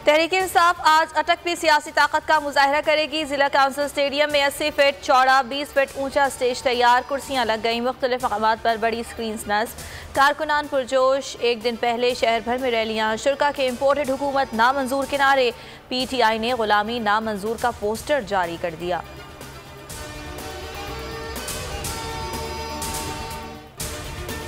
तहरीक इंसाफ आज अटकती सियासी ताकत का मुजाहरा करेगी। जिला काउंसिल स्टेडियम में 80 फीट चौड़ा 20 फीट ऊंचा स्टेज तैयार, कुर्सियां लग गई, मुख्तलिफ मकामात पर बड़ी स्क्रीन नस्ब, कारकुनान पुरजोश। एक दिन पहले शहर भर में रैलियां, शुरा के इम्पोर्टेड हुकूमत नामंजूर के नारे, PTI ने गुलामी नामंजूर का पोस्टर जारी कर दिया।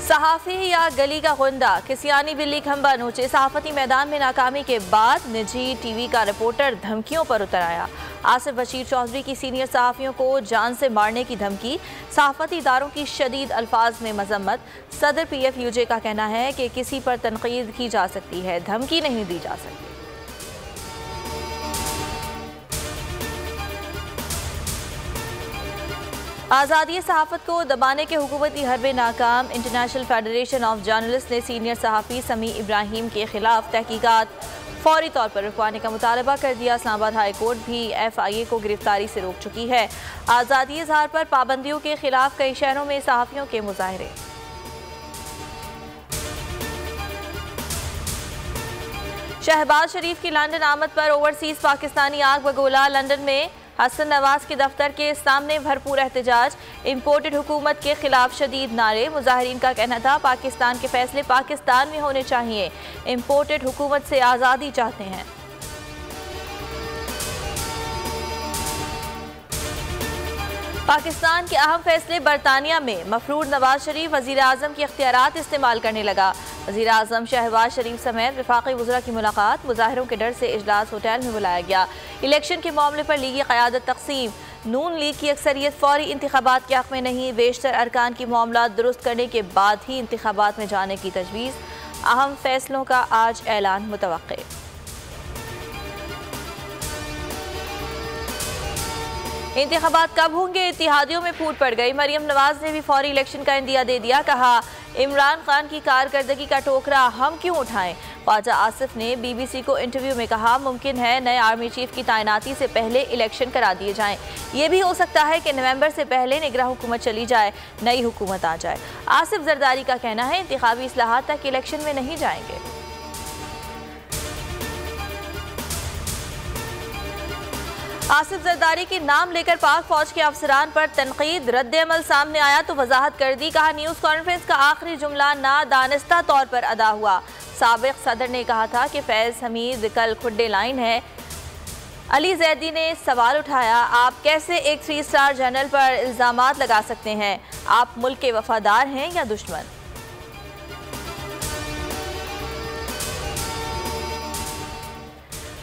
सहाफ़ी या गली का गुंडा, किसियानी बिल्ली खंबा नोचे, सहाफती मैदान में नाकामी के बाद निजी TV का रिपोर्टर धमकियों पर उतर आया। आसिफ बशीर चौधरी की सीनियर सहाफ़ियों को जान से मारने की धमकी, सहाफती इदारों की शदीद अल्फाज में मजम्मत। सदर PFUJ का कहना है कि किसी पर तनकीद की जा सकती है, धमकी नहीं दी जा सकती। आज़ादी सहाफ़त को दबाने के हुकूमती हरबे नाकाम। इंटरनेशनल फेडरेशन ऑफ जर्नलिस्ट ने सीनियर सहाफ़ी समी इब्राहिम के खिलाफ तहकीकात फौरी तौर पर रुकवाने का मुतालबा कर दिया। इस्लामाबाद हाई कोर्ट भी FIA को गिरफ्तारी से रोक चुकी है। आज़ादी इज़हार पर पाबंदियों के खिलाफ कई शहरों में सहाफ़ियों के मुजाहरे। शहबाज शरीफ की लंदन आमद पर ओवरसीज पाकिस्तानी आग बगोला। लंदन में हसन नवाज के दफ्तर के सामने भरपूर एहतजाज, इम्पोर्टेड हुकूमत के खिलाफ शदीद नारे। मुजाहिरीन का कहना था पाकिस्तान के फैसले पाकिस्तान में होने चाहिए, इम्पोर्टेड हुकूमत से आज़ादी चाहते हैं। पाकिस्तान के अहम फैसले बरतानिया में, मफरूर नवाज शरीफ वज़ीर आज़म के इख्तियारात इस्तेमाल करने लगा। वज़ीर आज़म शहबाज शरीफ समेत वफाकी वज़रा की मुलाकात, मुजाहिरों के डर से इजलास होटल में बुलाया गया। इलेक्शन के मामले पर लीगी क़यादत तकसीम, नून लीग की अक्सरियत फौरी इंतखाबात के हक़ में नहीं, बेशतर अरकान की मामला दुरुस्त करने के बाद ही इंतखाबात में जाने की तजवीज़। अहम फैसलों का आज ऐलान मुतवक्के। इंतखाबात कब होंगे, इत्तेहादियों में फूट पड़ गई। मरियम नवाज ने भी फौरी इलेक्शन का इंदिया दे दिया। कहा इमरान खान की कारकर्दगी का टोकरा हम क्यों उठाएं। ख्वाजा आसिफ ने BBC को इंटरव्यू में कहा मुमकिन है नए आर्मी चीफ की तैनाती से पहले इलेक्शन करा दिए जाएं। ये भी हो सकता है कि नवंबर से पहले निगरान हुकूमत चली जाए, नई हुकूमत आ जाए। आसिफ जरदारी का कहना है इंतखाबी इस्लाहात तक इलेक्शन में नहीं जाएंगे। आसिफ जरदारी के नाम लेकर पाक फौज के अफसरान पर तनकीद, रद्द अमल सामने आया तो वजाहत कर दी। कहा न्यूज़ कॉन्फ्रेंस का आखिरी जुमला नादानिस्ता तौर पर अदा हुआ। साबिक सदर ने कहा था कि फैज़ हमीद कल खुड्डे लाइन है। अली जैदी ने सवाल उठाया आप कैसे एक 3 स्टार जनरल पर इल्ज़ामात लगा सकते हैं, आप मुल्क के वफादार हैं या दुश्मन।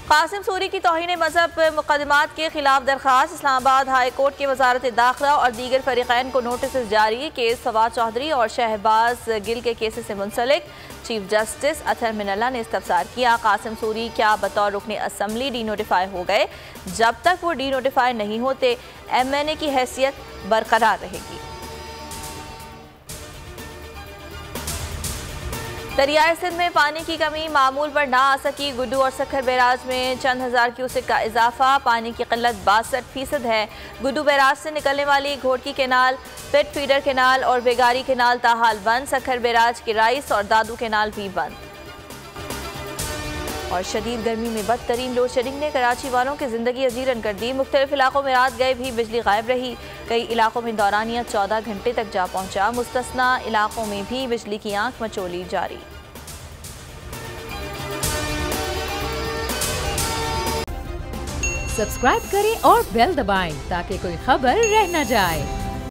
कासिम सूरी की तौहीन मजहब मुकदमात के खिलाफ दरख्वास्त, इस्लामाबाद हाई कोर्ट की वजारत दाखिला और दीगर फरीक़ैन को नोटिस जारी। केस फवाद चौधरी और शहबाज गिल के केसेस से मुंसलिक। चीफ जस्टिस अतहर मिनल्ला ने इस्तफसार किया कासिम सूरी क्या बतौर रुकने असम्बली डी नोटिफाई हो गए, जब तक वो डी नोटिफाई नहीं होते MNA की हैसियत बरकरार रहेगी। दरियाए सिंध में पानी की कमी मामूल पर ना आ सकी। गुड्डू और सखर बैराज में चंद हज़ार क्यूसेक का इजाफा, पानी की किल्लत 62% है। गुड्डू बैराज से निकलने वाली घोटकी केनाल, पिट फीडर केनाल और बेगारी केनाल ताहाल बंद। सखर बैराज की राइस और दादू केनाल भी बंद। और शदीद गर्मी में बदतरीन लोड शेडिंग ने कराची वालों की जिंदगी अजीरन कर दी। मुख्तलिफ इलाकों में रात गए भी बिजली गायब रही। कई इलाकों में दौरानिया 14 घंटे तक जा पहुंचा। मुस्तस्ना इलाकों में भी बिजली की आंख मचोली जारी। सब्सक्राइब करें और बेल दबाएं ताकि कोई खबर रह न जाए।